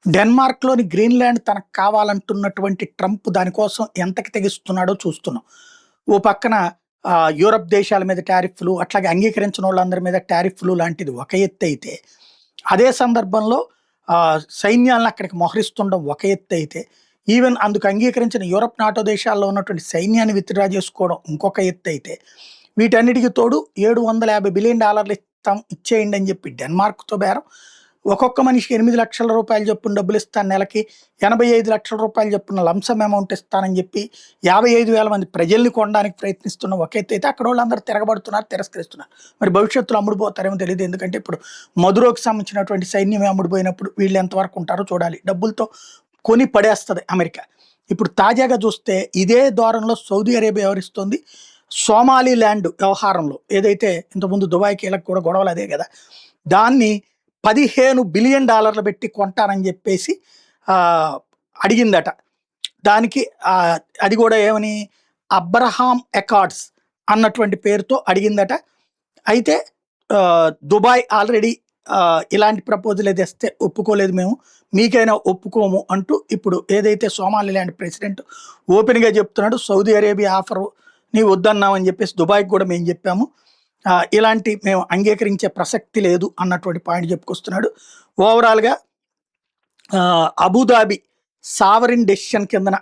డెన్మార్క్‌లోని Greenland తనకు కావాలంటున్నటువంటి Trump దానికోసం ఎంతకి తెగిస్తున్నాడో చూస్తున్నాం. ఓ పక్కన యూరప్ దేశాల మీద టారిఫ్‌లు, అట్లాగే అంగీకరించనోళ్ళందరి మీద టారిఫ్‌లు లాంటిది ఒక ఎత్తైతే, అదే సందర్భంలో సైన్యాలను అక్కడికి మోహరిస్తుండడం ఒక ఎత్తైతే, ఈవెన్ అందుకు అంగీకరించిన యూరప్, నాటో దేశాల్లో ఉన్నటువంటి సైన్యాన్ని విత్‌డ్రా చేసుకోవడం ఇంకొక ఎత్తైతే, వీటన్నిటికి తోడు $750 బిలియన్ ఇచ్చేయండి అని చెప్పి డెన్మార్క్‌తో బేరం. ఒక్కొక్క మనిషికి $8,00,000 చొప్పున డబ్బులిస్తాను నెలకి, $85,00,000 చొప్పున లంసమ్ అమౌంట్ ఇస్తానని చెప్పి 55,000 మంది ప్రజల్ని కొనడానికి ప్రయత్నిస్తున్న ఒక ఎత్తైతే, అక్కడోళ్ళందరూ తిరగబడుతున్నారు, తిరస్కరిస్తున్నారు. మరి భవిష్యత్తులో అమ్ముడుపోతారేమో తెలీదు. ఎందుకంటే ఇప్పుడు మదురోకి సంబంధించినటువంటి సైన్యమే అమ్ముడుపోయినప్పుడు వీళ్ళు ఎంతవరకు ఉంటారో చూడాలి. డబ్బులతో కొని పడేస్తది అమెరికా. ఇప్పుడు తాజాగా చూస్తే ఇదే ధోరణిలో సౌదీ అరేబియా వ్యవహరిస్తోంది. సోమాలిలాండ్ వ్యవహారంలో ఏదైతే ఇంతకుముందు దుబాయ్‌కి ఈళ్ళకి కూడా గొడవలు అదే కదా! దాన్ని $15 బిలియన్ పెట్టి కొంటానని చెప్పేసి అడిగిందట. దానికి అది కూడా ఏమని, అబ్రహాం అకార్డ్స్ అన్నటువంటి పేరుతో అడిగిందట. అయితే దుబాయ్ ఆల్రెడీ ఇలాంటి ప్రపోజల్ తెస్తే ఒప్పుకోలేదు మేము, మీకైనా ఒప్పుకోము అంటూ ఇప్పుడు ఏదైతే సోమాలిలాండ్ ప్రెసిడెంట్ ఓపెన్‌గా చెప్తున్నాడు, సౌదీ అరేబియా ఆఫర్‌ని వద్దన్నామని చెప్పేసి దుబాయ్‌కి కూడా మేము చెప్పాము, ఇలాంటి మేము అంగీకరించే ప్రసక్తి లేదు అన్నటువంటి పాయింట్ చెప్పుకొస్తున్నాడు. ఓవరాల్‌గా అబుదాబి సావరిన్ డెసిషన్ కిందన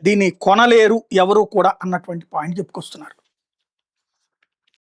దీన్ని కొనలేరు ఎవరు కూడా అన్నటువంటి పాయింట్ చెప్పుకొస్తున్నారు.